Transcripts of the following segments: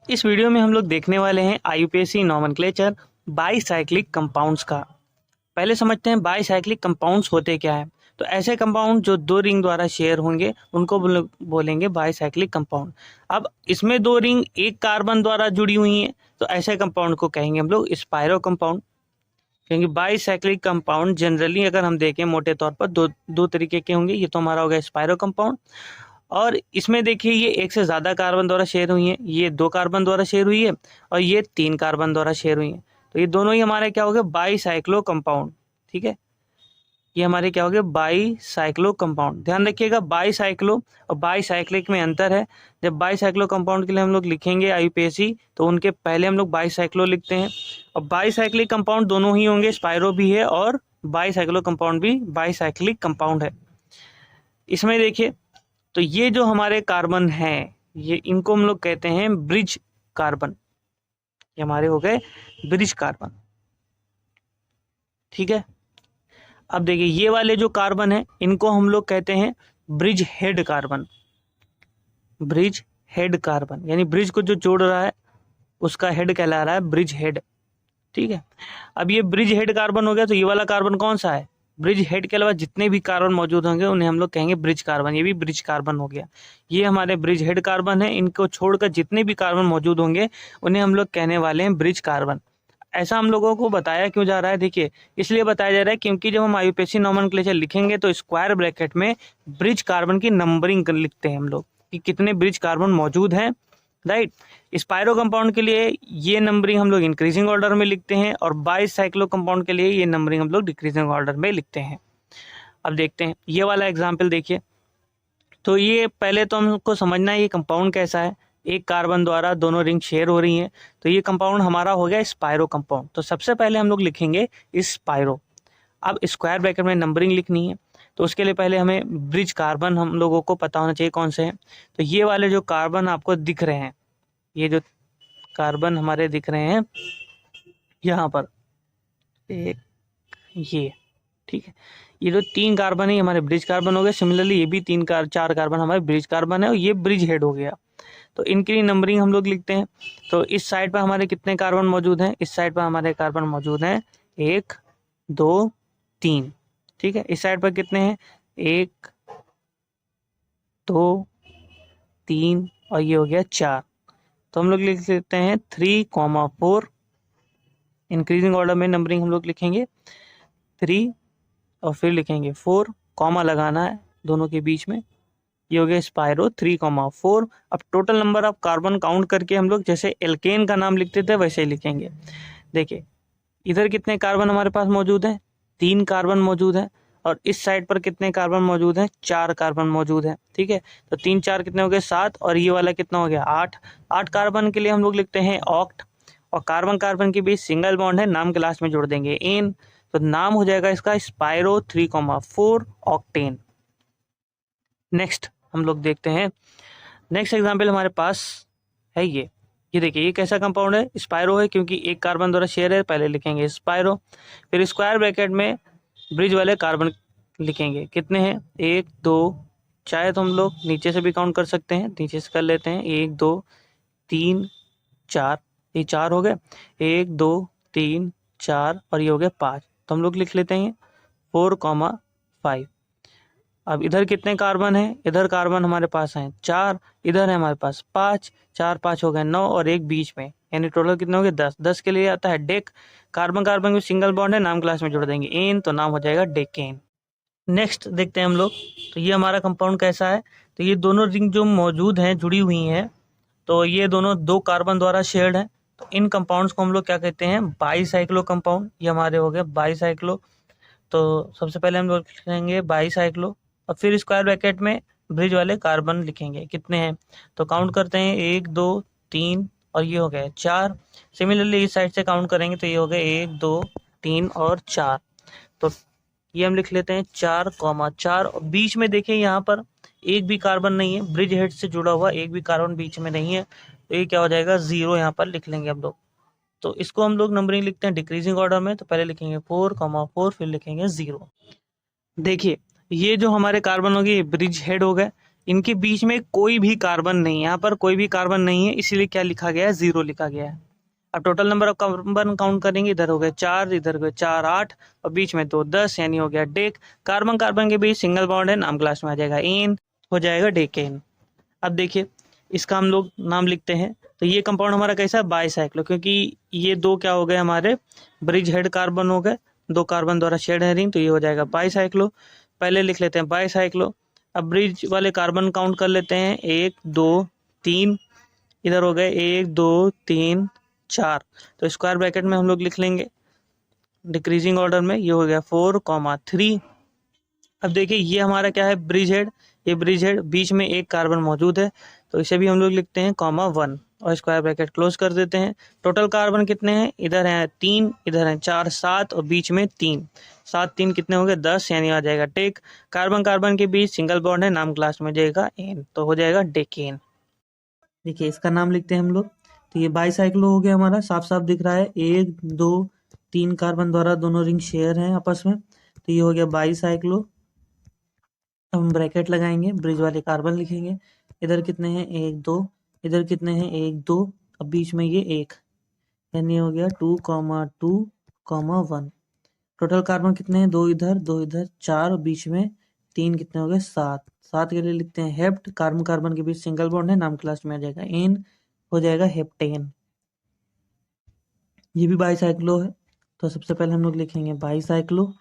इस वीडियो में हम लोग देखने वाले हैं आईयूपीएसी नोमेनक्लेचर बाईसाइक्लिक कंपाउंड्स का। पहले समझते हैं बाईसाइक्लिक कंपाउंड्स होते क्या है। तो ऐसे कंपाउंड जो दो रिंग द्वारा शेयर होंगे उनको बोलेंगे बाईसाइक्लिक कंपाउंड। अब इसमें दो रिंग एक कार्बन द्वारा जुड़ी हुई हैं तो ऐसे कंपाउंड को कहेंगे हम लोग स्पाइरो कंपाउंड। क्योंकि बाईसाइक्लिक कंपाउंड जनरली अगर हम देखें मोटे तौर पर दो तरीके के होंगे। ये तो हमारा हो गया स्पाइरो कंपाउंड, और इसमें देखिए ये एक से ज़्यादा कार्बन द्वारा शेयर हुई है, ये दो कार्बन द्वारा शेयर हुई है और ये तीन कार्बन द्वारा शेयर हुई है। तो ये दोनों ही हमारे क्या हो गए बाईसाइक्लो कंपाउंड। ठीक है, ये हमारे क्या हो गए बाईसाइक्लो कंपाउंड। ध्यान रखिएगा बाईसाइक्लो और बाईसाइक्लिक में अंतर है। जब बाईसाइक्लो कंपाउंड के लिए हम लोग लिखेंगे आईयूपीएसी तो उनके पहले हम लोग बाईसाइक्लो लिखते हैं। और बाईसाइक्लिक कंपाउंड दोनों ही होंगे, स्पाइरो भी है और बाईसाइक्लो कंपाउंड भी बाईसाइक्लिक कंपाउंड है। इसमें देखिए तो ये जो हमारे कार्बन हैं ये इनको हम लोग कहते हैं ब्रिज कार्बन। ये हमारे हो गए ब्रिज कार्बन। ठीक है, अब देखिए ये वाले जो कार्बन है इनको हम लोग कहते हैं bridge head carbon. Bridge head carbon यानी ब्रिज को जो जोड़ रहा है उसका हेड कहला रहा है ब्रिज हेड। ठीक है, अब ये ब्रिज हेड कार्बन हो गया तो ये वाला कार्बन कौन सा है ब्रिज हेड के अलावा जितने भी कार्बन मौजूद होंगे उन्हें हम लोग कहेंगे ब्रिज कार्बन। ये भी ब्रिज कार्बन हो गया। ये हमारे ब्रिज हेड कार्बन है, इनको छोड़कर जितने भी कार्बन मौजूद होंगे उन्हें हम लोग कहने वाले हैं ब्रिज कार्बन। ऐसा हम लोगों को बताया क्यों जा रहा है, देखिए इसलिए बताया जा रहा है क्योंकि जब हम आईयूपीएसी नोमेनक्लेचर लिखेंगे तो स्क्वायर ब्रैकेट में ब्रिज कार्बन की नंबरिंग लिखते हैं हम लोग कि कितने ब्रिज कार्बन मौजूद हैं। राइट, स्पाइरो कंपाउंड के लिए ये नंबरिंग हम लोग इंक्रीजिंग ऑर्डर में लिखते हैं और बाईसाइक्लो कंपाउंड के लिए ये नंबरिंग हम लोग डिक्रीजिंग ऑर्डर में लिखते हैं। अब देखते हैं ये वाला एग्जांपल देखिए। तो ये पहले तो हमको समझना है ये कंपाउंड कैसा है। एक कार्बन द्वारा दोनों रिंग शेयर हो रही हैं तो ये कंपाउंड हमारा हो गया स्पाइरो कंपाउंड। तो सबसे पहले हम लोग लिखेंगे स्पाइरो। अब स्क्वायर ब्रैकेट में नंबरिंग लिखनी है तो उसके लिए पहले हमें ब्रिज कार्बन हम लोगों को पता होना चाहिए कौन से हैं। तो ये वाले जो कार्बन आपको दिख रहे हैं, ये जो कार्बन हमारे दिख रहे हैं यहाँ पर एक ये, ठीक है, ये जो तीन कार्बन है हमारे ब्रिज कार्बन हो गए। सिमिलरली ये भी चार कार्बन हमारे ब्रिज कार्बन है और ये ब्रिज हेड हो गया। तो इनकी नंबरिंग हम लोग लिखते हैं। तो इस साइड पर हमारे कितने कार्बन मौजूद हैं, इस साइड पर हमारे कार्बन मौजूद हैं एक दो तीन। ठीक है, इस साइड पर कितने हैं एक दो तीन और ये हो गया चार। तो हम लोग लिख लेते हैं 3,4। इंक्रीजिंग ऑर्डर में नंबरिंग हम लोग लिखेंगे 3 और फिर लिखेंगे 4, कॉमा लगाना है दोनों के बीच में। ये हो गया स्पाइरो 3,4। अब total number of carbon count करके हम लोग जैसे एल्केन का नाम लिखते थे वैसे ही लिखेंगे। देखिए इधर कितने कार्बन हमारे पास मौजूद हैं, 3 कार्बन मौजूद हैं और इस साइड पर कितने कार्बन मौजूद हैं, 4 कार्बन मौजूद हैं। ठीक है, तो 3 4 कितने हो गए 7 और ये वाला कितना हो गया 8। 8 कार्बन के लिए हम लोग लिखते हैं ऑक्ट और कार्बन कार्बन के बीच सिंगल बॉन्ड है, नाम के लास्ट में जोड़ देंगे एन। तो नाम हो जाएगा इसका स्पाइरो 3,4 ऑक्टेन। नेक्स्ट हम लोग देखते हैं, नेक्स्ट एग्जाम्पल हमारे पास है ये देखिए ये कैसा कंपाउंड है स्पाइरो है क्योंकि एक कार्बन द्वारा शेयर है, पहले लिखेंगे स्पाइरो। फिर स्क्वायर ब्रैकेट में ब्रिज वाले कार्बन लिखेंगे कितने हैं एक दो, चाहे तो हम लोग नीचे से भी काउंट कर सकते हैं, नीचे से कर लेते हैं 1 2 3 4, ये 4 हो गए, 1 2 3 4 और ये हो गया 5। तो हम लोग लिख लेते हैं 4,5। अब इधर कितने कार्बन हैं, इधर कार्बन हमारे पास हैं 4, इधर है हमारे पास 5, 4 5 हो गए 9 और एक बीच में, यानी टोटल कितने हो गए 10। 10 के लिए आता है डेक, कार्बन कार्बन में सिंगल बॉन्ड है, नाम क्लास में जोड़ देंगे एन, तो नाम हो जाएगा डेकेन। नेक्स्ट देखते हैं हम लोग, तो ये हमारा कंपाउंड कैसा है। तो ये दोनों रिंग जो मौजूद हैं जुड़ी हुई हैं तो ये दोनों दो कार्बन द्वारा शेयर्ड हैं। तो इन कंपाउंड्स को हम लोग क्या कहते हैं बाईसाइक्लो कंपाउंड। ये हमारे हो गए बाईसाइक्लो। तो सबसे पहले हम लोग लिखेंगे बाईसाइक्लो और फिर स्क्वायर ब्रैकेट में ब्रिज वाले कार्बन लिखेंगे कितने हैं। तो काउंट करते हैं 1 2 3 और ये हो गए 4। सिमिलरली इस साइड से काउंट करेंगे तो ये हो गए 1 2 3 और 4। तो ये हम लिख लेते हैं 4,4 और बीच में देखिए यहाँ पर एक भी कार्बन नहीं है, ब्रिज हेड से जुड़ा हुआ एक भी कार्बन बीच में नहीं है। तो ये क्या हो जाएगा 0 यहाँ पर लिख लेंगे हम लोग। तो इसको हम लोग नंबरिंग लिखते हैं डिक्रीजिंग ऑर्डर में। तो पहले लिखेंगे 4,4 फिर लिखेंगे 0। देखिए ये जो हमारे कार्बन हो गए ब्रिज हेड हो गए, इनके बीच में कोई भी कार्बन नहीं है, यहाँ पर कोई भी कार्बन नहीं है, इसीलिए क्या लिखा गया है, 0 लिखा गया है। अब total number of carbon count करेंगे, इधर हो गए 4, इधर हो गए 4 8 और बीच में 2 10, यानी हो गया डेक। कार्बन कार्बन के बीच सिंगल बॉन्ड है, नाम क्लास में आ जाएगा एन, हो जाएगा डेकेन। अब देखिए इसका हम लोग नाम लिखते हैं, तो ये कंपाउंड हमारा कैसा है, बाईसाइक्लो, क्योंकि ये दो क्या हो गए हमारे ब्रिज हेड कार्बन हो गए, दो कार्बन द्वारा शेड है रिंग, तो ये हो जाएगा बाईसाइक्लो। पहले लिख लेते हैं बाईसाइक्लो। अब ब्रिज वाले कार्बन काउंट कर लेते हैं, 1 2 3, इधर हो गए 1 2 3 4, तो स्क्वायर ब्रैकेट में हम लोग लिख लेंगे डिक्रीजिंग ऑर्डर में, ये हो गया 4,3। अब देखिए ये हमारा क्या है, ब्रिज हेड, ये ब्रिज हेड, बीच में एक कार्बन मौजूद है, तो इसे भी हम लोग लिखते हैं (1) और स्क्वायर ब्रैकेट क्लोज कर देते हैं। टोटल कार्बन कितने हैं, इधर हैं 3, इधर हैं 4 7 और बीच में 3, 7 3 कितने हो गए 10, यानी आ जाएगा टेक। कार्बन कार्बन के बीच सिंगल बॉन्ड है, नाम क्लास में जाएगा एन, तो हो जाएगा डेकेन। देखिए इसका नाम लिखते हैं हम लोग, तो ये बाईसाइक्लो हो गया हमारा, साफ साफ दिख रहा है, 1 2 3 कार्बन द्वारा दोनों रिंग शेयर हैं आपस में, तो ये हो गया बाईसाइक्लो। अब हम ब्रैकेट लगाएंगे, ब्रिज वाले कार्बन लिखेंगे, इधर कितने हैं 1 2, इधर कितने हैं 1 2, अब बीच में ये 1, यानी हो गया 2,2,1। टोटल कार्बन कितने हैं, 2 इधर 2 इधर 4 और बीच में 3, कितने हो गए 7। 7 के लिए लिखते हैं हेप्ट, कार्बन कार्बन के बीच सिंगल बॉन्ड है, नाम क्लास में आ जाएगा एन, हो जाएगा हेप्टेन। ये भी बाईसाइक्लो है, तो सबसे पहले हम लोग लिखेंगे बाईसाइक्लो,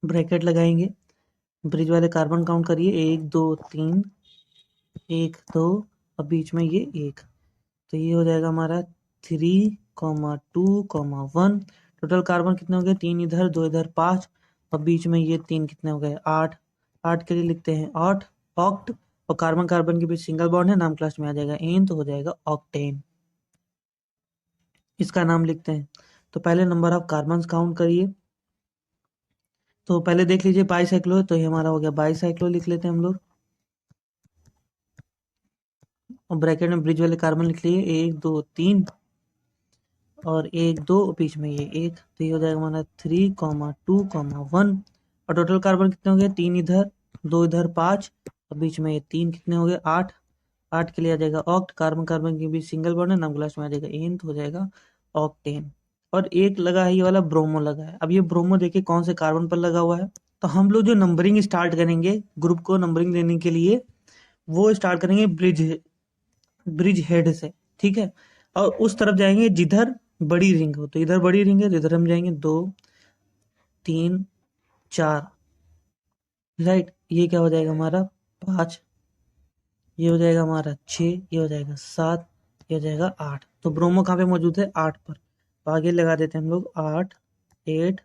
ब्रैकेट लगाएंगे, ब्रिज वाले कार्बन काउंट करिए, 1 2 3, 1 2 और बीच में ये 1, तो ये हो जाएगा हमारा 3,2,1। टोटल कार्बन कितने हो गए, 3 इधर 2 इधर 5 और बीच में ये 3, कितने हो गए 8। 8 के लिए लिखते हैं ऑट, ऑक्ट, और कार्बन कार्बन के बीच सिंगल बॉन्ड है, नाम क्लास में आ जाएगा एन, तो हो जाएगा ऑक्टेन। इसका नाम लिखते हैं, तो पहले नंबर ऑफ कार्बन काउंट करिए, तो पहले देख लीजिए बाईसाइक्लो, तो ये हमारा हो गया बाईसाइक्लो, लिख लेते हैं हम लोग, और ब्रैकेट में ब्रिज वाले कार्बन लिख लिए 1 2 3 और 1 2 बीच में ये 1, तो ये हो जाएगा हमारा 3,2,1। और टोटल कार्बन कितने हो गए, 3 इधर 2 इधर 5 और बीच में ये 3, कितने हो गए 8। 8 के लिए आ जाएगा ऑक्ट, कार्बन कार्बन के बीच सिंगल बॉन्ड है, नाम क्लास में आ जाएगा एन, तो हो जाएगा ऑक्टेन। और एक लगा है ये वाला ब्रोमो लगा है। अब ये ब्रोमो देखिए कौन से कार्बन पर लगा हुआ है, तो हम लोग जो नंबरिंग स्टार्ट करेंगे ग्रुप को नंबरिंग देने के लिए, वो स्टार्ट करेंगे ब्रिज हेड से, ठीक है, और उस तरफ जाएंगे जिधर बड़ी रिंग हो, तो इधर बड़ी रिंग है तो इधर हम जाएंगे 2 3 4, राइट, ये क्या हो जाएगा हमारा 5, ये हो जाएगा हमारा 6, ये हो जाएगा 7, ये हो जाएगा 8। तो ब्रोमो कहाँ पे मौजूद है, 8 पर, तो आगे लगा देते हैं हम लोग 8 8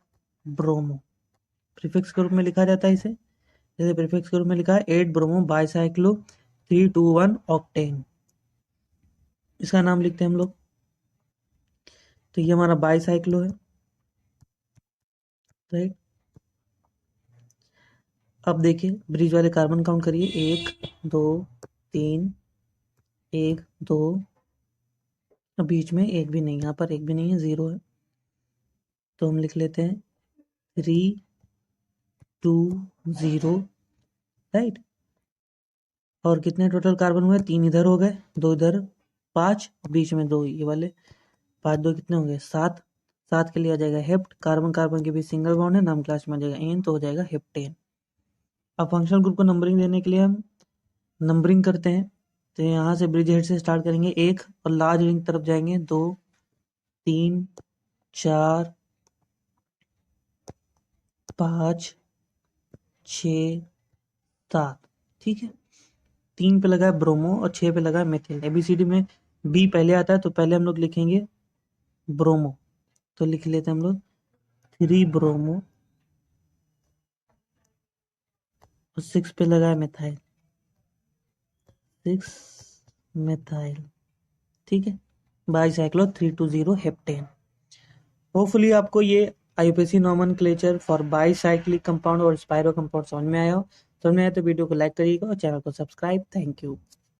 ब्रोमो। प्रीफिक्स के रूप में लिखा जाता है इसे, जैसे प्रीफिक्स के रूप में लिखा है 8 ब्रोमो बाईसाइक्लो 3,2,1 ऑक्टेन। इसका नाम लिखते हैं हम लोग, तो ये हमारा बाईसाइक्लो है, राइट। अब देखिए ब्रिज वाले कार्बन काउंट करिए, 1 2 3, 1 2, बीच में एक भी नहीं, यहाँ पर एक भी नहीं है, 0 है, तो हम लिख लेते हैं 3 2 0, राइट। और कितने टोटल कार्बन हुए, 3 इधर हो गए 2 इधर 5 बीच में 2, ये वाले 5 2 कितने हो गए 7। 7 के लिए आ जाएगा हेप्ट, कार्बन कार्बन के बीच सिंगल बॉन्ड है, नाम क्लास में आ जाएगा एन, तो हो जाएगा हेप्टेन। अब फंक्शनल ग्रुप को नंबरिंग देने के लिए हम नंबरिंग करते हैं, तो यहाँ से ब्रिज हेड से स्टार्ट करेंगे 1 और लार्ज रिंग तरफ जाएंगे 2 3 4 5 6 7, ठीक है। 3 पे लगा है ब्रोमो और 6 पे लगा है मेथिल। एबीसीडी में बी पहले आता है, तो पहले हम लोग लिखेंगे ब्रोमो, तो लिख लेते हैं हम लोग 3 ब्रोमो, और 6 पे लगा है मेथाइल, 6 मेथाइल, ठीक है, बाईसाइक्लो 3,2,0 हेप्टेन। होपफुली आपको ये IUPAC nomenclature for bicyclic compound और स्पाइरो कंपाउंड समझ में आया हो। समझ में आया तो वीडियो को लाइक करिएगा और चैनल को सब्सक्राइब। Thank you.